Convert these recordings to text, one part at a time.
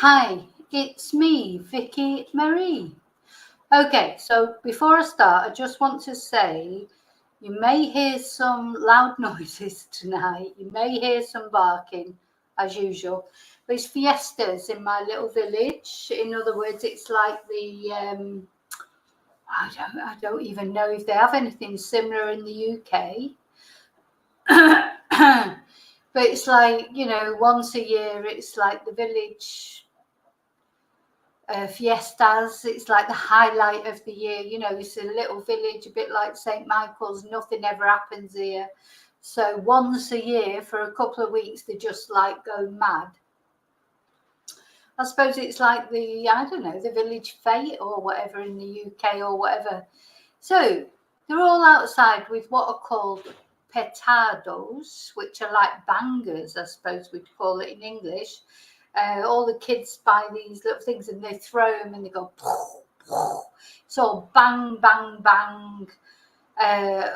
Hi, it's me, Vicky Marie. Okay, so before I start, I just want to say you may hear some loud noises tonight. You may hear some barking, as usual. But it's fiestas in my little village. In other words, it's like the I don't even know if they have anything similar in the UK. But it's like, once a year, it's like the village fiestas. It's like the highlight of the year. It's a little village, a bit like St. Michael's. Nothing ever happens here. So once a year for a couple of weeks, they just like go mad. I suppose it's like the village fete or whatever in the UK or whatever. So they're all outside with what are called petardos, which are like bangers, I suppose we'd call it in English. All the kids buy these little things and they throw them and they go, so bang, bang, bang.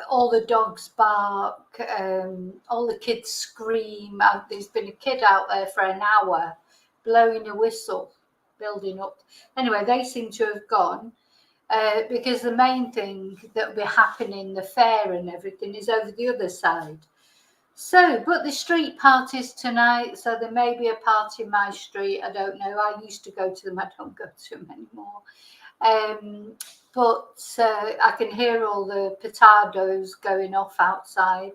All the dogs bark, all the kids scream. There's been a kid out there for an hour blowing a whistle, building up. Anyway, they seem to have gone because the main thing that will be happening, the fair and everything, is over the other side. So, but the street parties tonight, so there may be a party in my street. I don't know. I used to go to them. I don't go to them anymore. But I can hear all the petardos going off outside.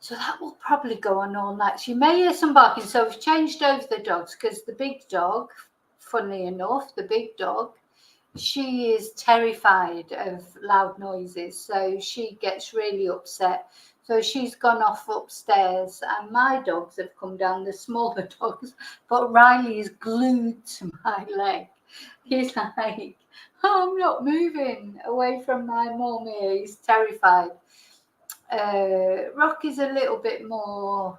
So that will probably go on all night. So you may hear some barking. So we've changed over the dogs because the big dog, funnily enough, the big dog, she is terrified of loud noises. So she gets really upset. So she's gone off upstairs and my dogs have come down, the smaller dogs, but Riley is glued to my leg. He's like, oh, I'm not moving away from my mum here. He's terrified. Rocky's a little bit more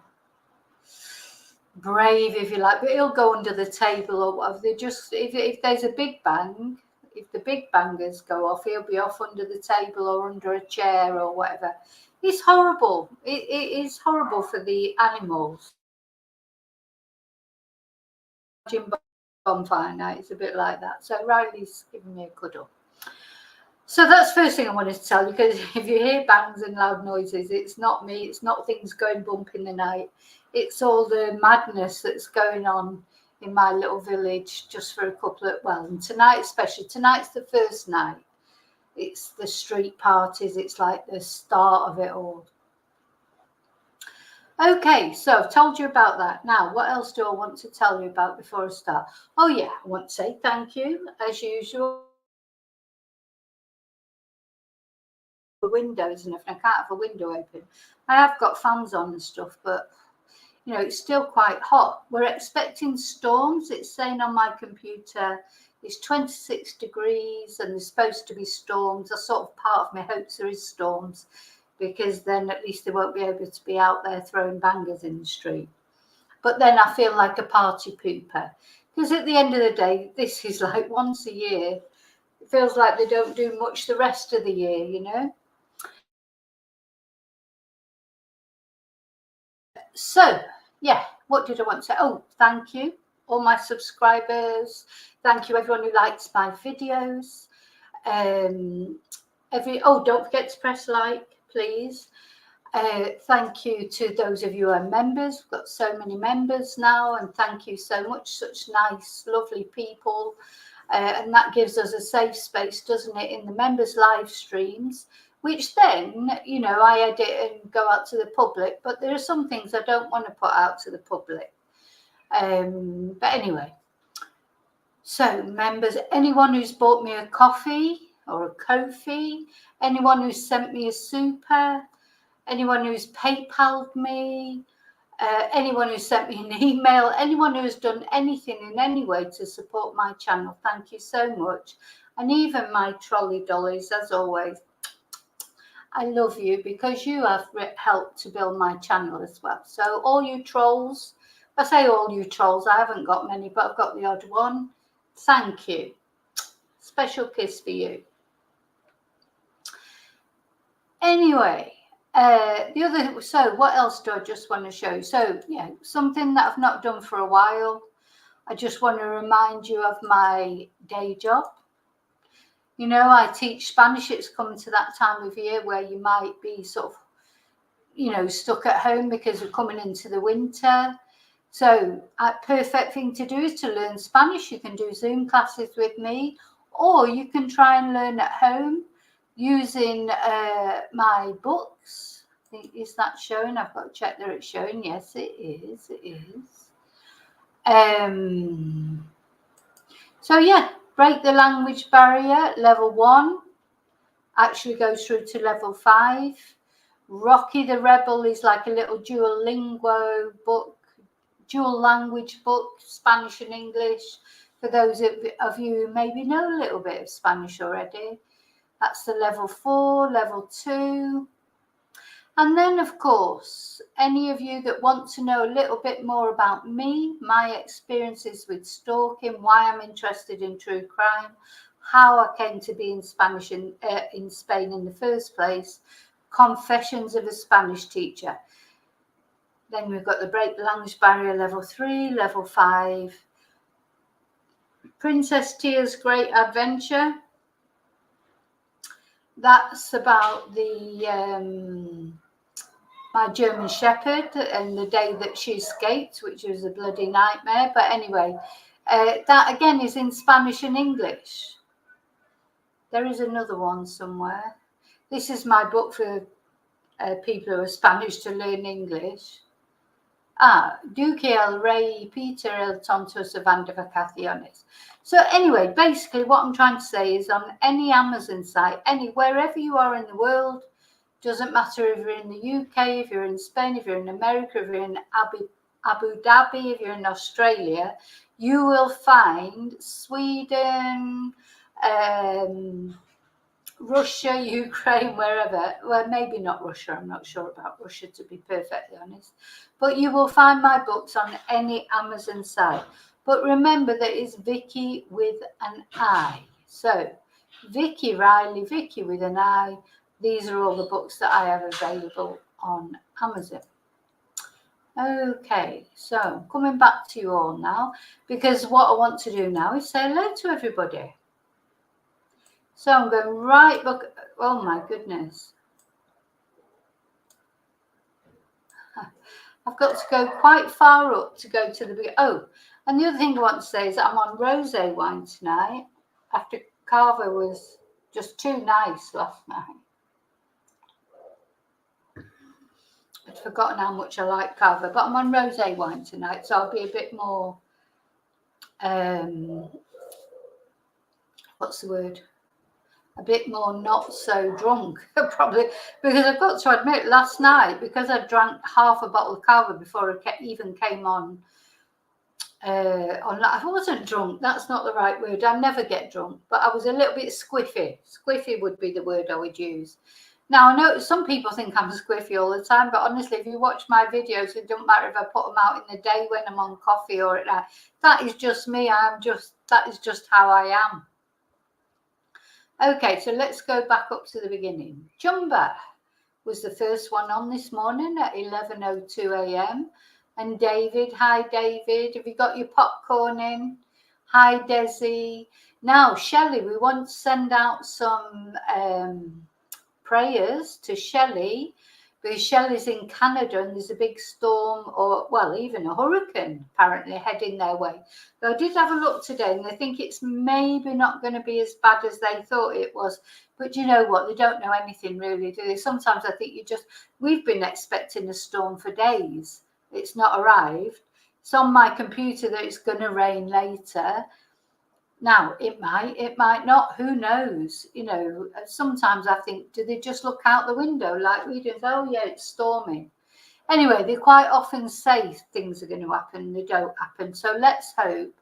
brave, if you like, but he'll go under the table or whatever. If there's a big bang, if the big bangers go off, he'll be off under the table or under a chair or whatever. It's horrible. It is horrible for the animals. Bonfire night, it's a bit like that. So Riley's giving me a cuddle. So that's the first thing I wanted to tell you, because if you hear bangs and loud noises, it's not me. It's not things going bump in the night. It's all the madness that's going on in my little village just for a couple of, and tonight especially. Tonight's the first night. It's the street parties. It's like the start of it all. Okay, so I've told you about that. Now, what else do I want to tell you about before I start? Oh, yeah, I want to say thank you, as usual. The windows and everything. I can't have a window open. I have got fans on and stuff, but, it's still quite hot. We're expecting storms. It's saying on my computer it's 26 degrees and there's supposed to be storms. That's sort of part of my hopes there is storms, because then at least they won't be able to be out there throwing bangers in the street. But then I feel like a party pooper, because at the end of the day, this is like once a year. It feels like they don't do much the rest of the year, So, yeah, what did I want to say? Oh, thank you, all my subscribers. Thank you, everyone who likes my videos. Don't forget to press like, please. Thank you to those of you who are members. We've got so many members now, and thank you so much. Such nice, lovely people. And that gives us a safe space, doesn't it, in the members' live streams, which then, I edit and go out to the public. But there are some things I don't want to put out to the public. But anyway, so members, anyone who's bought me a coffee or a Ko-fi, anyone who's sent me a super, anyone who's PayPal'd me, anyone who sent me an email, anyone who has done anything in any way to support my channel, thank you so much. And even my trolley dollies, as always, I love you, because you have helped to build my channel as well. So all you trolls, I say all you trolls, I haven't got many, but I've got the odd one. Thank you. Special kiss for you. Anyway, So what else do I just want to show? So yeah, something that I've not done for a while. I just want to remind you of my day job. You know, I teach Spanish. It's coming to that time of year where you might be sort of, you know, stuck at home because we're coming into the winter. So perfect thing to do is to learn Spanish. You can do Zoom classes with me, or you can try and learn at home using my books. Is that showing? I've got to check that it's showing. Yes, it is. It is. So yeah, break the language barrier, level 1, actually goes through to level 5. Rocky the Rebel is like a little Duolingo book, dual language book, Spanish and English, for those of you who maybe know a little bit of Spanish already. That's the level 4, level 2. And then, of course, any of you that want to know a little bit more about me, my experiences with stalking, why I'm interested in true crime, how I came to be in Spanish in Spain in the first place, Confessions of a Spanish Teacher. Then we've got the Break the Language Barrier, level 3, level 5. Princess Tia's Great Adventure. That's about the my German Shepherd and the day that she escaped, which was a bloody nightmare. But anyway, that again is in Spanish and English. There is another one somewhere. This is my book for people who are Spanish to learn English. Duque el Rey Peter el Tonto se van de vacaciones. So anyway, basically what I'm trying to say is on any Amazon site, wherever you are in the world, doesn't matter if you're in the UK, if you're in Spain, if you're in America, if you're in Abu Dhabi, if you're in Australia, you will find Sweden, Russia, Ukraine, wherever. Well, maybe not Russia. I'm not sure about Russia, to be perfectly honest. But you will find my books on any Amazon site. But remember that it's Vicky with an I. So Vicky Riley, Vicky with an I. These are all the books that I have available on Amazon. Okay, so coming back to you all now, because what I want to do now is say hello to everybody. So I'm going right back. Oh my goodness. I've got to go quite far up to go to the beginning. Oh, and the other thing I want to say is I'm on rosé wine tonight after Carver was just too nice last night. I'd forgotten how much I like Carver, but I'm on rosé wine tonight, so I'll be a bit more, what's the word? A bit more not so drunk, probably, because I've got to admit, last night, because I drank half a bottle of Carver before I even came on, I wasn't drunk, that's not the right word, I never get drunk, but I was a little bit squiffy. Squiffy would be the word I would use. Now, I know some people think I'm squiffy all the time, but honestly, if you watch my videos, it doesn't matter if I put them out in the day when I'm on coffee or at night. That is just me. That is just how I am. Okay, so let's go back up to the beginning. Jumba was the first one on this morning at 11:02 a.m. And David, hi David, have you got your popcorn in? Hi Desi. Now, Shelley, we want to send out some prayers to Shelley, because Shelley's in Canada and there's a big storm, or well, even a hurricane apparently heading their way. So I did have a look today and they think it's maybe not going to be as bad as they thought it was. But you know what? They don't know anything really, do they? Sometimes I think we've been expecting a storm for days. It's not arrived. It's on my computer that it's going to rain later. Now, it might not, who knows? You know, sometimes I think, do they just look out the window like we do? Oh, yeah, it's storming. Anyway, they quite often say things are going to happen, they don't happen. So let's hope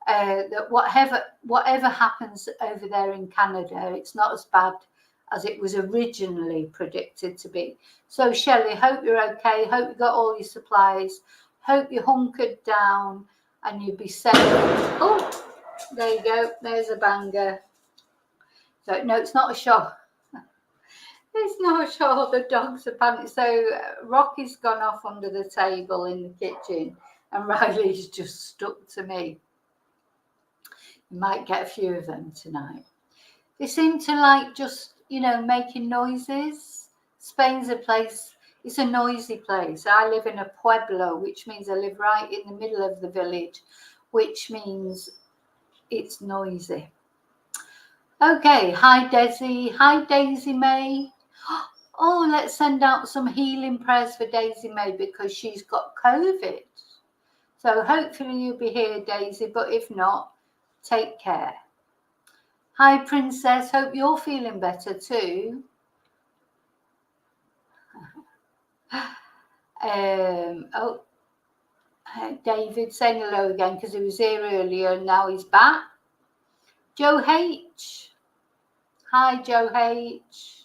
that whatever happens over there in Canada, it's not as bad as it was originally predicted to be. So, Shelley, hope you're okay. Hope you got all your supplies. Hope you're hunkered down and you'll be safe. Oh! There you go. There's a banger. So no, it's not a shot. It's not sure the dogs are panicking. So Rocky's gone off under the table in the kitchen and Riley's just stuck to me. You might get a few of them tonight. They seem to like just, making noises. Spain's a place, it's a noisy place. I live in a pueblo, which means I live right in the middle of the village, which means it's noisy. Okay, hi Desi. Hi Daisy May. Oh, let's send out some healing prayers for Daisy May because she's got COVID. So hopefully you'll be here, Daisy, but if not, take care. Hi, Princess. Hope you're feeling better too. David saying hello again because he was here earlier and now he's back. Joe H. Hi, Joe H.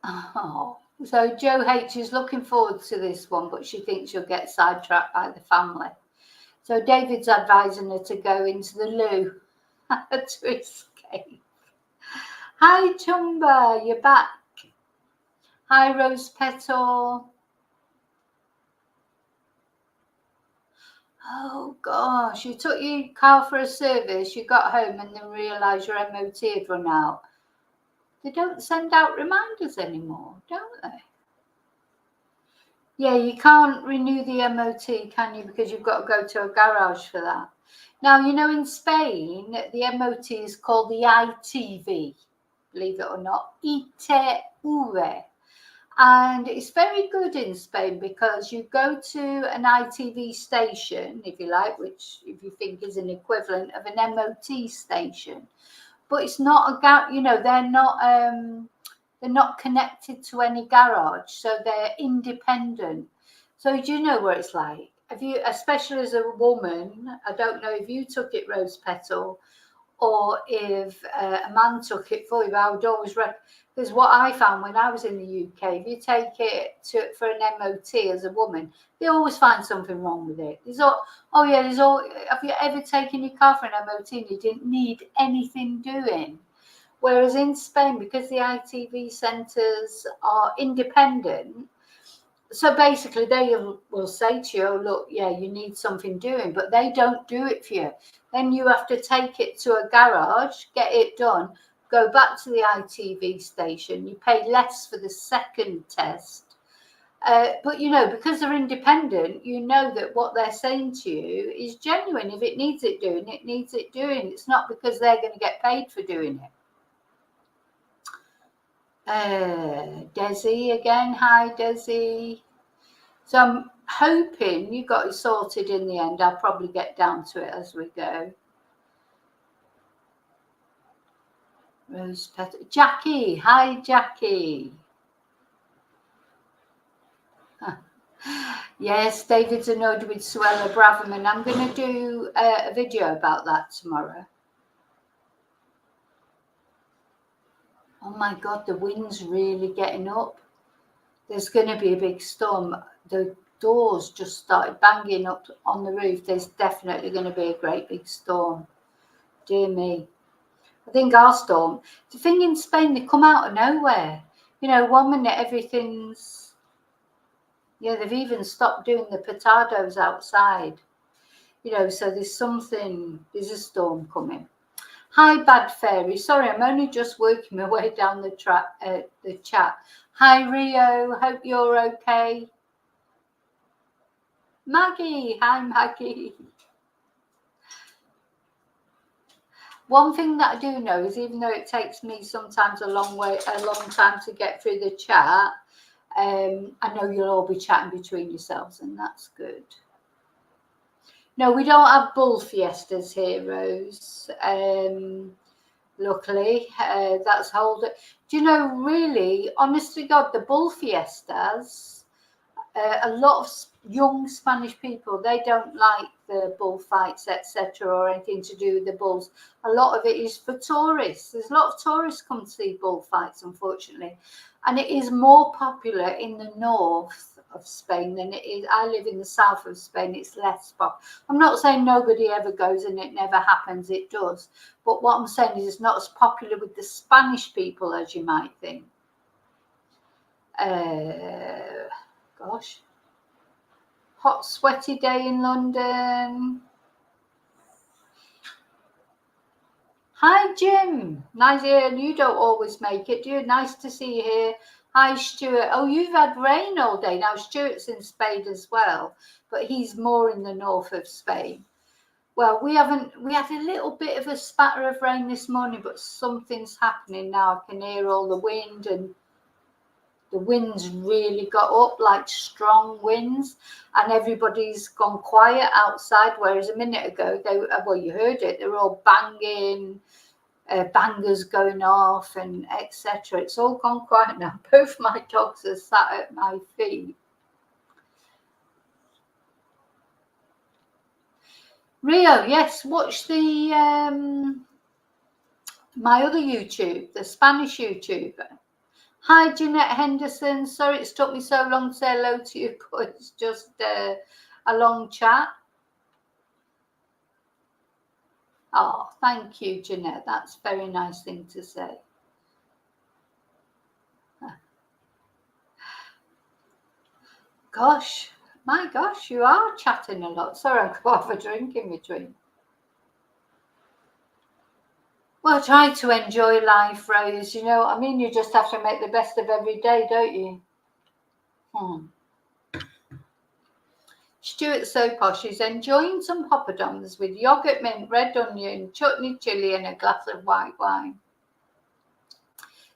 Oh, so Joe H is looking forward to this one, but she thinks she'll get sidetracked by the family. So David's advising her to go into the loo to escape. Hi, Chumba, you're back. Hi, Rose Petal. Oh, gosh, you took your car for a service, you got home and then realised your MOT had run out. They don't send out reminders anymore, don't they? Yeah, you can't renew the MOT, can you? Because you've got to go to a garage for that. Now, in Spain, the MOT is called the ITV, believe it or not, ITV. And it's very good in Spain because you go to an ITV station, if you like, which if you think is an equivalent of an MOT station, but it's not they're not connected to any garage, so they're independent. So do you know what it's like? Have you, especially as a woman, I don't know if you took it, Rose Petal, or if a man took it for you, I would always because what I found when I was in the UK, if you take it for an MOT as a woman, they always find something wrong with it. Have you ever taken your car for an MOT and you didn't need anything doing? Whereas in Spain, because the ITV centres are independent, so basically they will say to you, oh, look, yeah, you need something doing, but they don't do it for you. Then you have to take it to a garage, get it done, go back to the ITV station. You pay less for the second test. But, because they're independent, you know that what they're saying to you is genuine. If it needs it doing, it needs it doing. It's not because they're going to get paid for doing it. Desi again. Hi, Desi. So I'm hoping you got it sorted in the end. I'll probably get down to it as we go. Rose Petal. Jackie. Hi, Jackie. Yes, David's annoyed with Suella Braverman. I'm going to do a video about that tomorrow. Oh my God, the wind's really getting up. There's going to be a big storm. The doors just started banging up on the roof. There's definitely going to be a great big storm. Dear me. I think our storm, the thing in Spain, they come out of nowhere. 1 minute everything's, they've even stopped doing the petardos outside. So there's a storm coming. Hi, Bad Fairy. Sorry, I'm only just working my way down the chat. Hi, Rio. Hope you're okay. Maggie. Hi, Maggie. One thing that I do know is even though it takes me sometimes a long time to get through the chat, I know you'll all be chatting between yourselves, and that's good. No, we don't have bull fiestas here, Rose. Luckily, that's hold. Do you know, really, honest to God, the bull fiestas, a lot of young Spanish people, they don't like the bullfights, etc., or anything to do with the bulls. A lot of it is for tourists. There's a lot of tourists come to see bullfights, unfortunately, and it is more popular in the north of Spain than it is. I live in the south of Spain. It's less popular. I'm not saying nobody ever goes and it never happens. It does. But what I'm saying is it's not as popular with the Spanish people as you might think. Gosh. Hot, sweaty day in London. Hi, Jim. Nice here. You don't always make it, do you? Nice to see you here. Hi, Stuart. Oh, you've had rain all day. Now, Stuart's in Spain as well, but he's more in the north of Spain. Well, we had a little bit of a spatter of rain this morning, but something's happening now. I can hear all the wind, and the winds really got up, like strong winds, and everybody's gone quiet outside, whereas a minute ago, well, you heard it, they were all banging, bangers going off, and etc. It's all gone quiet now. Both my dogs are sat at my feet. Rio, yes, watch the my other YouTube, the Spanish YouTuber. Hi, Jeanette Henderson. Sorry it's took me so long to say hello to you, but it's just a long chat. Oh, thank you, Jeanette. That's a very nice thing to say. Gosh, my gosh, you are chatting a lot. Sorry, I'll go have a drink in between. Well, try to enjoy life, Rose. You know, I mean, you just have to make the best of every day, don't you? Stuart's so posh. He's enjoying some poppadoms with yogurt, mint, red onion, chutney, chili, and a glass of white wine.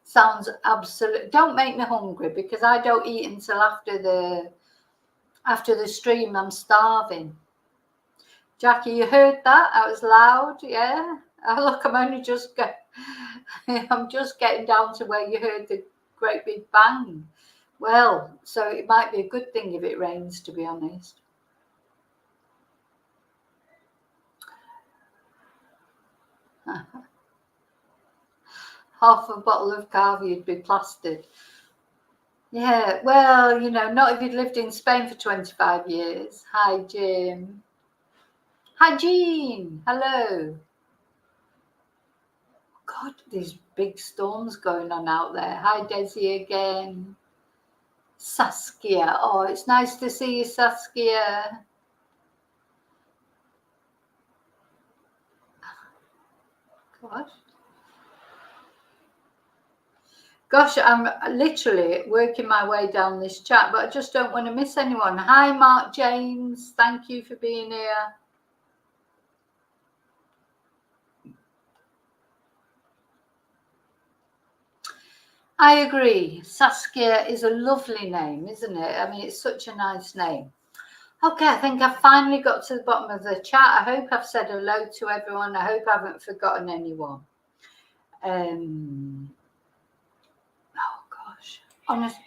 Sounds absolute. Don't make me hungry because I don't eat until after the stream. I'm starving. Jackie, you heard that? I was loud. Yeah. Oh, look, I'm just getting down to where you heard the great big bang. Well, so it might be a good thing if it rains, to be honest. Half a bottle of carver, you'd be plastered. Yeah, well, you know, not if you'd lived in Spain for 25 years. Hi, Jim. Hi, Jean. Hello. God, these big storms going on out there. Hi, Desi again. Saskia. Oh, it's nice to see you, Saskia. Gosh, I'm literally working my way down this chat, but I just don't want to miss anyone. Hi, Mark James. Thank you for being here. I agree. Saskia is a lovely name, isn't it? I mean, it's such a nice name. Okay, I think I've finally got to the bottom of the chat. I hope I've said hello to everyone. I hope I haven't forgotten anyone. Oh, gosh. Honestly,